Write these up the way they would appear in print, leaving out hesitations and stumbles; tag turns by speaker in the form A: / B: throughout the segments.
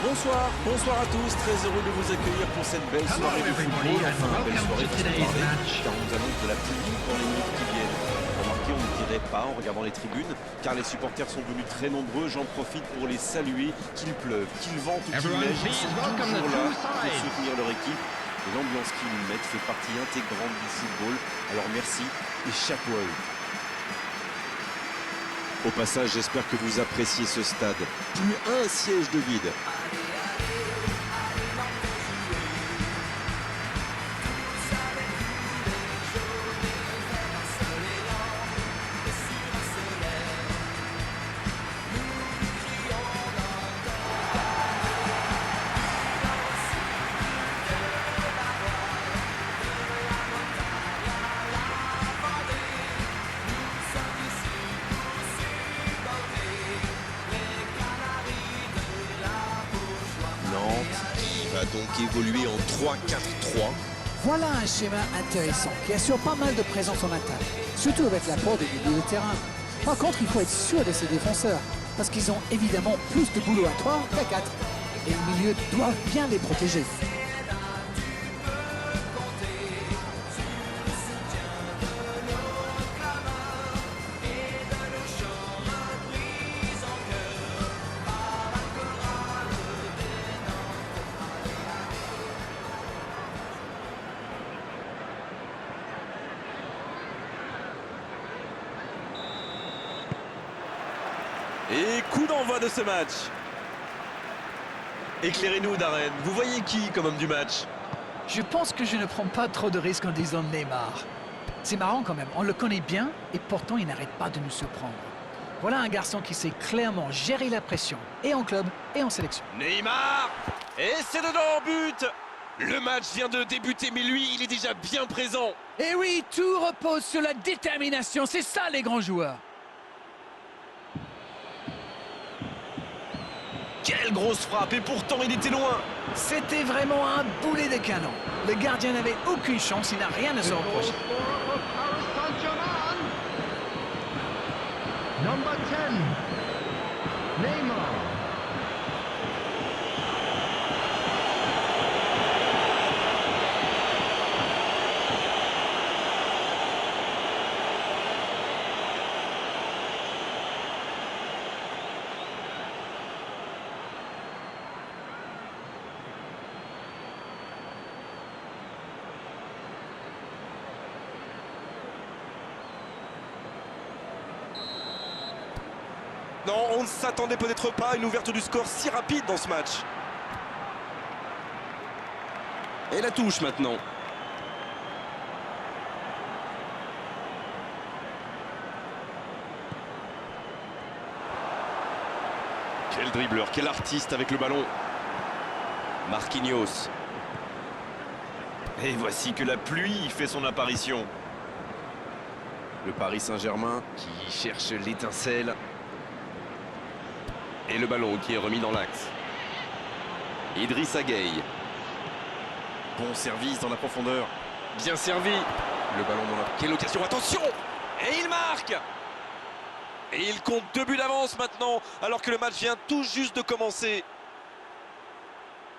A: Bonsoir, bonsoir à tous, très heureux de vous accueillir pour cette belle soirée de football, enfin belle soirée de parler, car on nous annonce de la pluie dans les minutes qui viennent. Remarquez, on ne dirait pas en regardant les tribunes, car les supporters sont venus très nombreux, j'en profite pour les saluer, qu'il pleuve, qu'il vente ou qu'il neige, ils sont toujours là pour soutenir leur équipe. Et l'ambiance qu'ils nous mettent fait partie intégrante du football, alors merci et chapeau à eux. Au passage, j'espère que vous appréciez ce stade. Plus un siège de vide. Va donc évoluer en 3-4-3.
B: Voilà un schéma intéressant qui assure pas mal de présence en attaque, surtout avec l'apport des milieux de terrain. Par contre, il faut être sûr de ses défenseurs, parce qu'ils ont évidemment plus de boulot à 3 qu'à 4. Et les milieux doivent bien les protéger.
A: Et coup d'envoi de ce match. Éclairez-nous, Darren. Vous voyez qui comme homme du match?
B: Je pense que je ne prends pas trop de risques en disant Neymar. C'est marrant quand même, on le connaît bien et pourtant il n'arrête pas de nous surprendre. Voilà un garçon qui sait clairement gérer la pression, et en club et en sélection.
A: Neymar! Et c'est dedans, but! Le match vient de débuter, mais lui, il est déjà bien présent.
B: Et oui, tout repose sur la détermination, c'est ça les grands joueurs.
A: Quelle grosse frappe, et pourtant il était loin.
B: C'était vraiment un boulet de canon. Le gardien n'avait aucune chance, il n'a rien à se reprocher.
C: Number 10, Neymar.
A: Non, on ne s'attendait peut-être pas à une ouverture du score si rapide dans ce match. Et la touche maintenant. Quel dribbleur, quel artiste avec le ballon. Marquinhos. Et voici que la pluie fait son apparition. Le Paris Saint-Germain qui cherche l'étincelle. Et le ballon qui est remis dans l'axe. Idrissa Gueye. Bon service dans la profondeur. Bien servi. Le ballon dans la... Quelle occasion, attention! Et il marque! Et il compte 2 buts d'avance maintenant, alors que le match vient tout juste de commencer.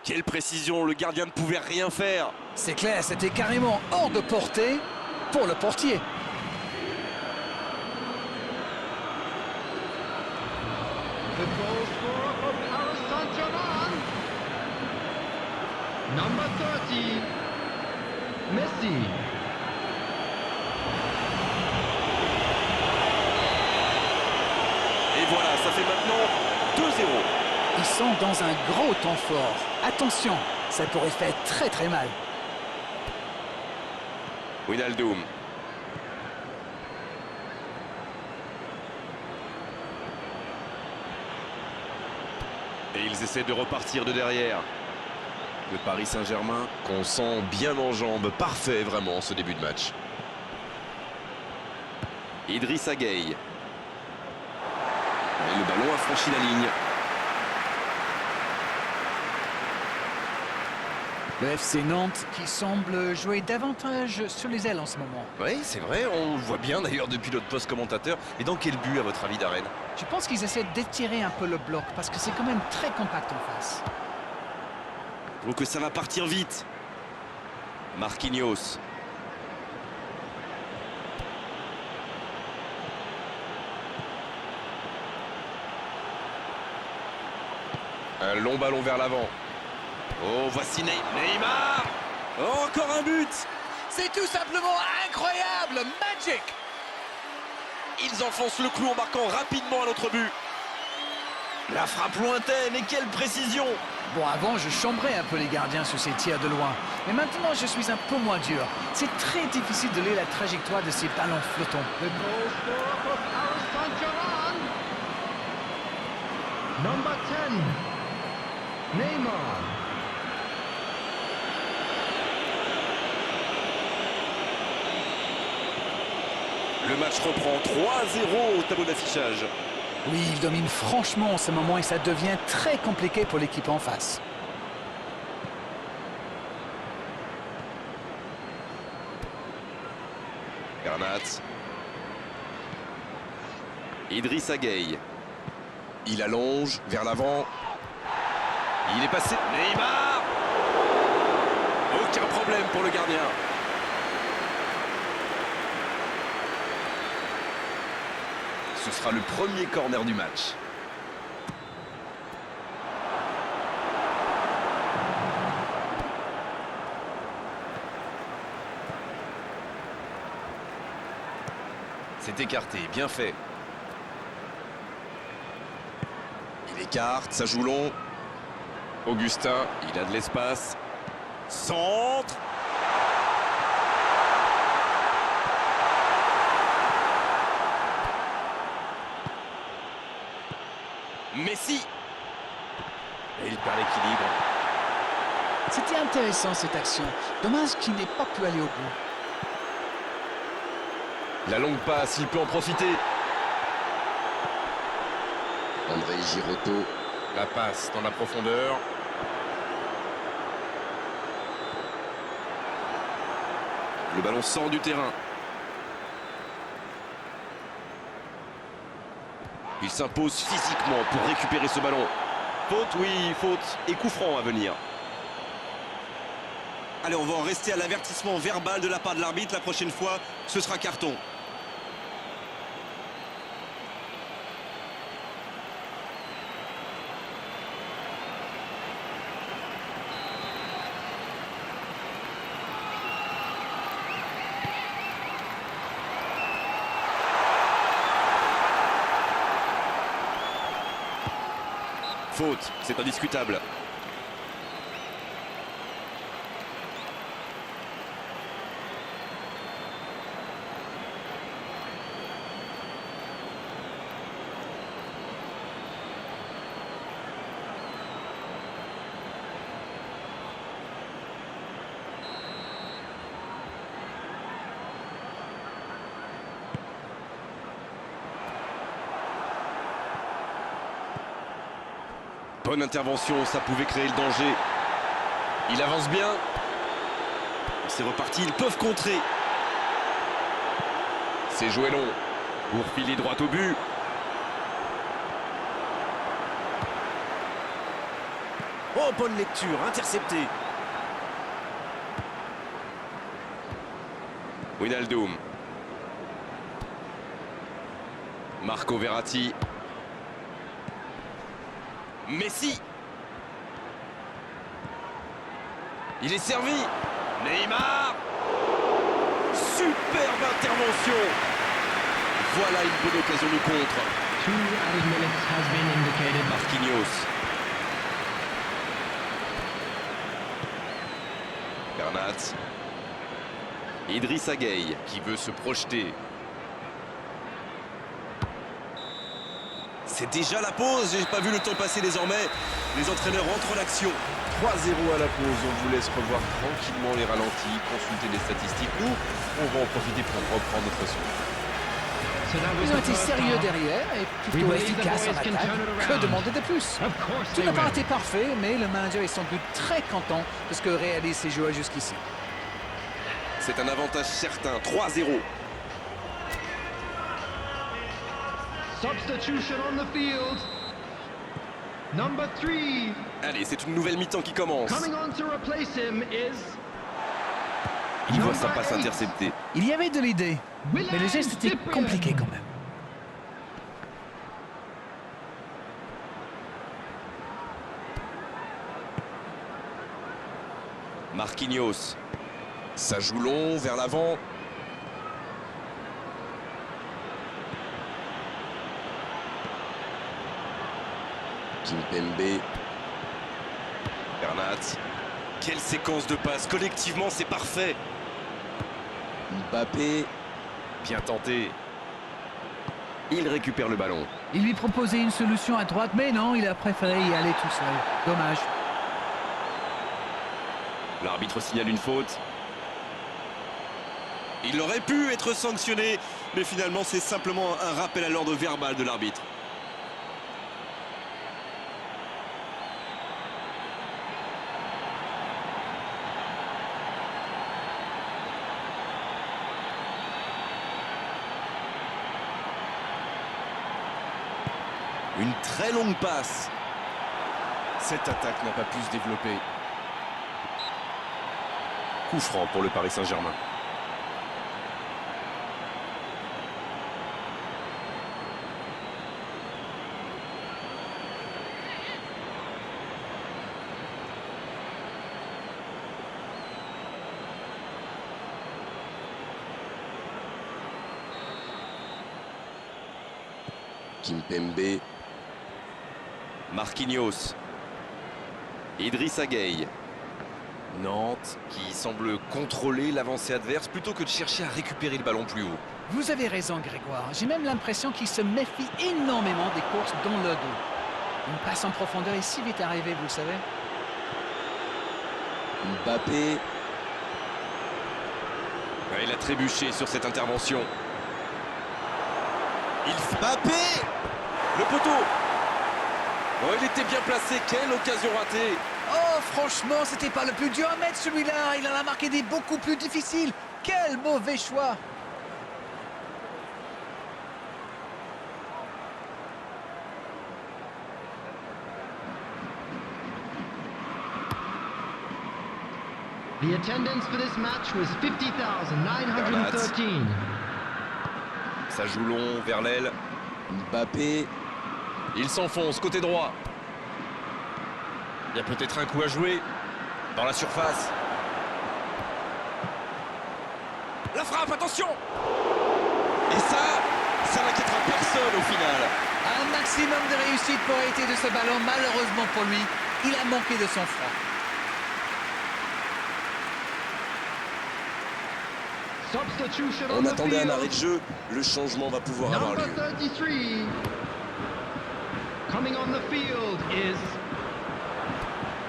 A: Quelle précision, le gardien ne pouvait rien faire.
B: C'est clair, c'était carrément hors de portée pour le portier.
C: The goal scorer for Paris Saint-Germain. Number 30, Messi.
A: Et voilà, ça fait maintenant 2-0.
B: Ils sont dans un gros temps fort. Attention, ça pourrait faire très très mal.
A: Wijnaldum. Et ils essaient de repartir de derrière. Le Paris Saint-Germain qu'on sent bien en jambes. Parfait vraiment ce début de match. Idrissa Gueye. Et le ballon a franchi la ligne.
B: Le FC Nantes qui semble jouer davantage sur les ailes en ce moment.
A: Oui, c'est vrai, on le voit bien d'ailleurs depuis notre poste commentateur. Et dans quel but à votre avis, Darren?
B: Je pense qu'ils essaient d'étirer un peu le bloc parce que c'est quand même très compact en face.
A: trouve que ça va partir vite. Marquinhos.
D: Un long ballon vers l'avant.
A: Oh, voici Neymar. Oh, encore un but.
B: C'est tout simplement incroyable, magic.
A: Ils enfoncent le clou en marquant rapidement un autre but. La frappe lointaine et quelle précision.
B: Bon, avant, je chambrais un peu les gardiens sur ces tirs de loin. Mais maintenant, je suis un peu moins dur. C'est très difficile de lire la trajectoire de ces ballons flottants.
C: The goal scorer for Paris Saint-Germain. Number 10, Neymar.
A: Le match reprend 3-0 au tableau d'affichage.
B: Oui, il domine franchement en ce moment et ça devient très compliqué pour l'équipe en face.
A: Bernat. Idrissa Gueye. Il allonge vers l'avant. Il est passé. Neymar. Aucun problème pour le gardien. Ce sera le premier corner du match. C'est écarté, bien fait. Il écarte, ça joue long. Augustin, il a de l'espace. Centre. Messi. Et il perd l'équilibre.
B: C'était intéressant cette action. Dommage qu'il n'ait pas pu aller au bout.
D: La longue passe, il peut en profiter.
E: André Girotto.
D: La passe dans la profondeur.
A: Le ballon sort du terrain. Il s'impose physiquement pour récupérer ce ballon. Faute, oui, faute. Et coup franc à venir. Allez, on va en rester à l'avertissement verbal de la part de l'arbitre. La prochaine fois, ce sera carton. Faute, c'est indiscutable. Bonne intervention, ça pouvait créer le danger. Il avance bien. C'est reparti, ils peuvent contrer.
D: C'est joué long.
A: Pour filer droit au but. Oh, bonne lecture, intercepté. Wijnaldum. Marco Verratti. Messi. Il est servi. Neymar. Superbe intervention. Voilà une bonne occasion de contre.
F: 2 added minutes has been indicated.
A: Marquinhos. Bernat. Idrissa Gueye qui veut se projeter. C'est déjà la pause, j'ai pas vu le temps passer désormais. Les entraîneurs entrent en action.
D: 3-0 à la pause, on vous laisse revoir tranquillement les ralentis, consulter les statistiques. Nous, on va en profiter pour reprendre notre son.
F: So that was
B: Ils ont
F: the
B: été
F: first
B: sérieux
F: half.
B: derrière et
F: We
B: plutôt
F: believe the
B: efficaces en
F: boys can
B: attaque.
F: turn it
B: Que
F: around.
B: demander de plus?
F: Of course
B: Tout
F: they
B: n'a pas
F: will.
B: été parfait, mais le manager est sans doute très content de ce que réalisent ses joueurs jusqu'ici.
A: C'est un avantage certain, 3-0.
C: Substitution on the field. Number 3,
D: Allez, c'est une nouvelle mi-temps qui commence.
F: Coming on to replace him is
D: Il voit sa
F: number
D: passe
F: 8.
D: interceptée.
B: Il y avait de l'idée, mais le geste était compliqué quand même.
D: Marquinhos. Ça joue long, vers l'avant.
E: Kimpembe.
D: Bernat. Quelle séquence de passes. Collectivement, c'est parfait.
E: Mbappé.
D: Bien tenté. Il récupère le ballon.
B: Il lui proposait une solution à droite, mais non, il a préféré y aller tout seul. Dommage.
D: L'arbitre signale une faute.
A: Il aurait pu être sanctionné, mais finalement c'est simplement un rappel à l'ordre verbal de l'arbitre. Une très longue passe. Cette attaque n'a pas pu se développer.
D: Coup franc pour le Paris Saint-Germain.
E: Kimpembe.
D: Marquinhos. Idrissa Gueye. Nantes qui semble contrôler l'avancée adverse plutôt que de chercher à récupérer le ballon plus haut.
B: Vous avez raison, Grégoire. J'ai même l'impression qu'il se méfie énormément des courses dans le dos. Une passe en profondeur est si vite arrivée, vous le savez.
E: Mbappé.
D: Il a trébuché sur cette intervention.
A: Mbappé!
D: Le poteau. Oh, il était bien placé. Quelle occasion ratée.
B: Oh, franchement, c'était pas le plus dur à mettre celui-là. Il en a marqué des beaucoup plus difficiles. Quel mauvais choix!
F: The attendance for this match was 50,913.
D: Ça joue long vers l'aile.
E: Mbappé.
D: Il s'enfonce côté droit. Il y a peut-être un coup à jouer dans la surface. La frappe, attention!
A: Et ça n'inquiétera personne au final.
B: Un maximum de réussite pour hériter de ce ballon. Malheureusement pour lui, il a manqué de son franc.
F: Substitution on
E: On
F: the
E: attendait un arrêt de
F: field.
E: jeu. Le changement va pouvoir avoir
F: Number
E: lieu.
F: 33. Coming on the field is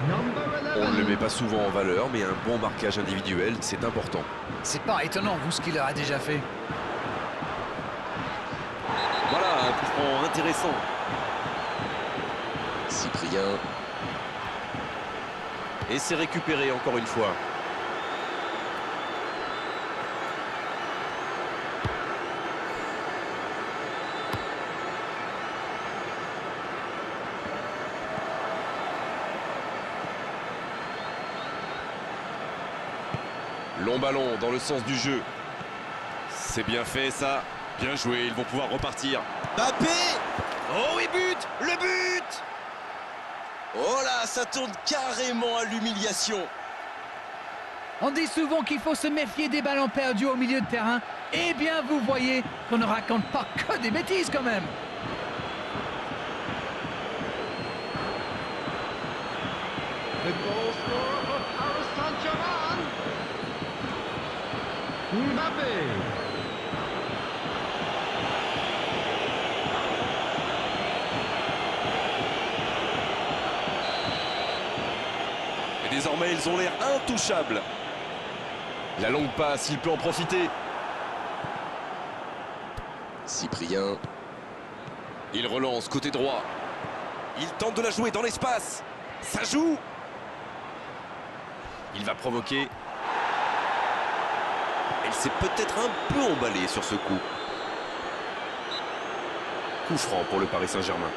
F: number
D: On ne le
F: 11.
D: met pas souvent en valeur, mais un bon marquage individuel, c'est important.
B: C'est pas étonnant, vous, ce qu'il leur a déjà fait.
A: Voilà, un coup franc intéressant.
E: Cyprien.
D: Et c'est récupéré encore une fois. Long ballon dans le sens du jeu. C'est bien fait ça. Bien joué, ils vont pouvoir repartir.
A: Mbappé!
D: Oh, et but! Le but!
A: Oh là, ça tourne carrément à l'humiliation.
B: On dit souvent qu'il faut se méfier des ballons perdus au milieu de terrain. Eh bien, vous voyez qu'on ne raconte pas que des bêtises quand même.
C: The goal scorer for Paris Saint-Germain.
F: Mbappé.
D: Et désormais, ils ont l'air intouchables. La longue passe, il peut en profiter.
E: Cyprien.
D: Il relance côté droit. Il tente de la jouer dans l'espace. Ça joue. Il va provoquer.
A: Il s'est peut-être un peu emballé sur ce coup.
D: Coup franc pour le Paris Saint-Germain.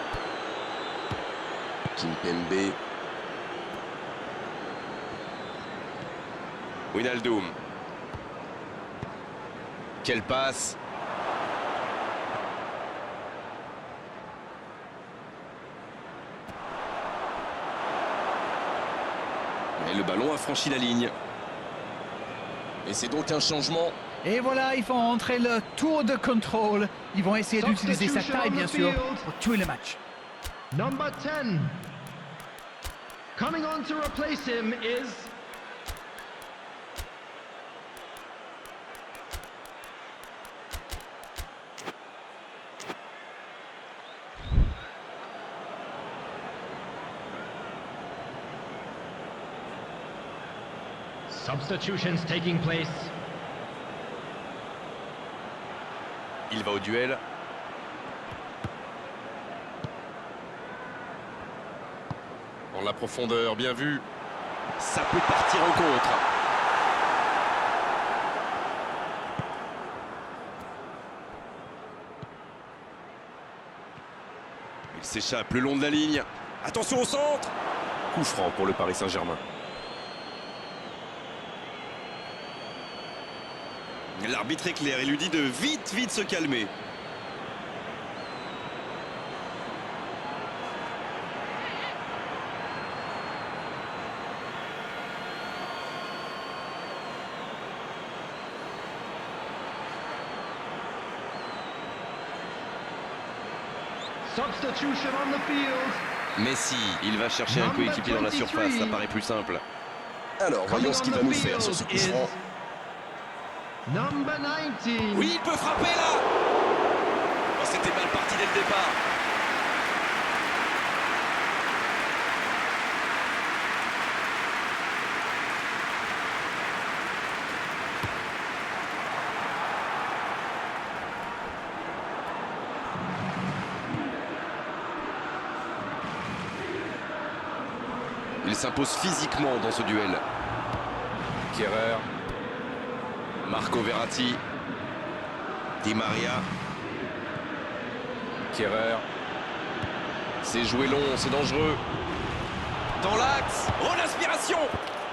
E: Kimpembe.
D: Wijnaldum. Quelle passe! Et le ballon a franchi la ligne.
E: Et c'est donc un changement.
B: Et voilà, ils font entrer le tour de contrôle. Ils vont essayer d'utiliser sa taille, bien sûr, pour tuer le match.
F: Number 10. Coming on to replace him is... Substitutions taking place.
D: Il va au duel. Dans la profondeur, bien vu. Ça peut partir en contre. Il s'échappe le long de la ligne. Attention au centre. Coup franc pour le Paris Saint-Germain. L'arbitre est clair, il lui dit de vite se calmer.
F: Substitution on the field.
D: Messi, il va chercher un coéquipier dans la surface, ça paraît plus simple.
E: Alors, voyons ce qu'il va nous faire sur ce coup franc.
F: Number 19.
D: Oui, il peut frapper là. Oh, c'était mal parti dès le départ. Il s'impose physiquement dans ce duel. Kehrer. Marco Verratti. Di Maria. Kehrer. C'est joué long, c'est dangereux. Dans l'axe. Oh, l'inspiration.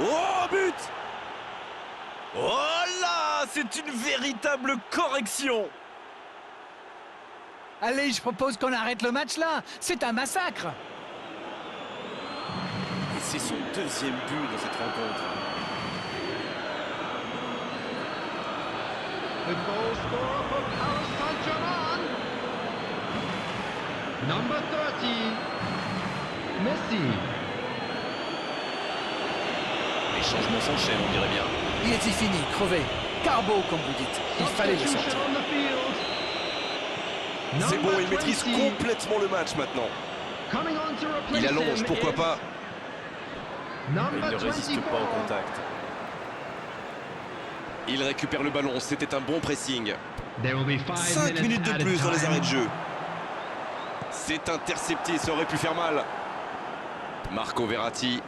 D: Oh, but. Oh là, c'est une véritable correction.
B: Allez, je propose qu'on arrête le match là. C'est un massacre.
A: Et c'est son deuxième but dans cette rencontre.
C: The goal scorer for Paris Saint-Germain.
F: Number 30. Messi.
D: Les changements s'enchaînent, on dirait bien.
B: Il était fini, crevé. Carbo, comme vous dites. Il fallait le
F: Substitution
B: sortir.
F: on the field.
D: C'est bon,
F: Number
D: il maîtrise
F: 20.
D: complètement le match maintenant.
F: Coming on to replace
D: Il allonge,
F: him
D: pourquoi
F: is
D: pas.
F: Number
A: Il ne résiste
F: 24.
A: pas au contact.
D: Il récupère le ballon, c'était un bon pressing.
F: There will be
D: 5 minutes de
F: added
D: plus dans les
F: time.
D: arrêts de jeu. C'est intercepté, ça aurait pu faire mal. Marco Verratti.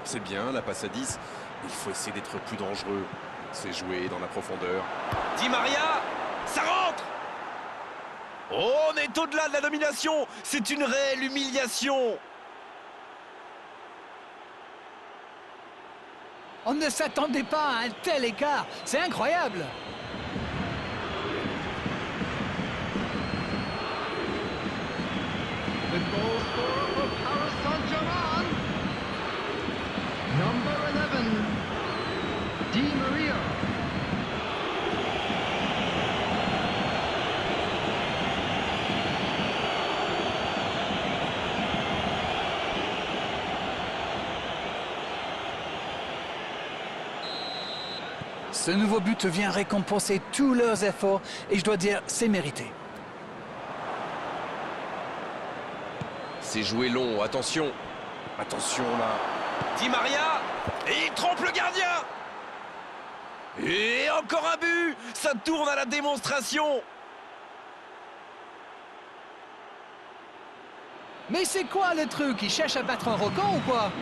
A: C'est bien, la passe à 10. Il faut essayer d'être plus dangereux. C'est joué dans la profondeur.
D: Di Maria, ça rentre. Oh, on est au-delà de la domination. C'est une réelle humiliation.
B: On ne s'attendait pas à un tel écart. C'est incroyable.
C: The goal scorer for Paris Saint-Germain.
F: Number 11. Di Maria.
B: Ce nouveau but vient récompenser tous leurs efforts et je dois dire, c'est mérité.
D: C'est joué long, attention.
A: Attention là.
D: Di Maria. Et il trompe le gardien. Et encore un but. Ça tourne à la démonstration.
B: Mais c'est quoi le truc? Il cherche à battre un record ou quoi?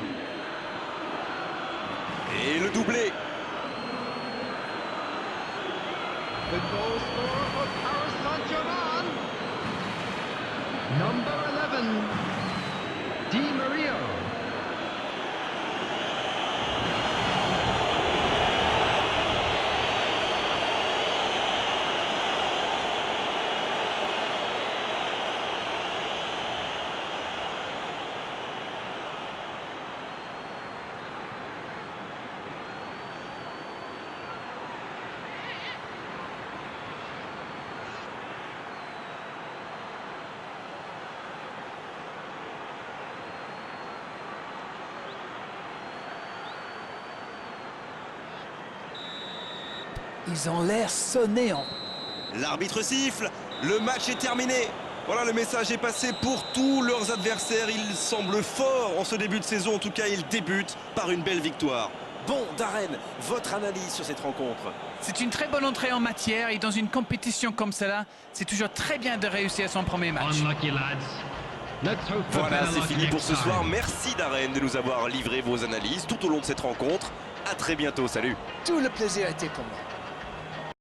D: Et le doublé.
C: The goal scorer for Paris Saint-Germain.
F: Number 11. Di Maria.
B: Ils ont l'air sonnés.
A: L'arbitre siffle, le match est terminé. Voilà, le message est passé pour tous leurs adversaires. Ils semblent forts en ce début de saison. En tout cas, ils débutent par une belle victoire. Bon, Darren, votre analyse sur cette rencontre?
G: C'est une très bonne entrée en matière et dans une compétition comme cela, c'est toujours très bien de réussir son premier match.
F: Unlucky lads. Let's hope for
A: Voilà,
F: better
A: c'est
F: luck
A: fini pour
F: next
A: ce soir.
F: time.
A: Merci Darren de nous avoir livré vos analyses tout au long de cette rencontre. À très bientôt, salut.
B: Tout le plaisir était pour moi.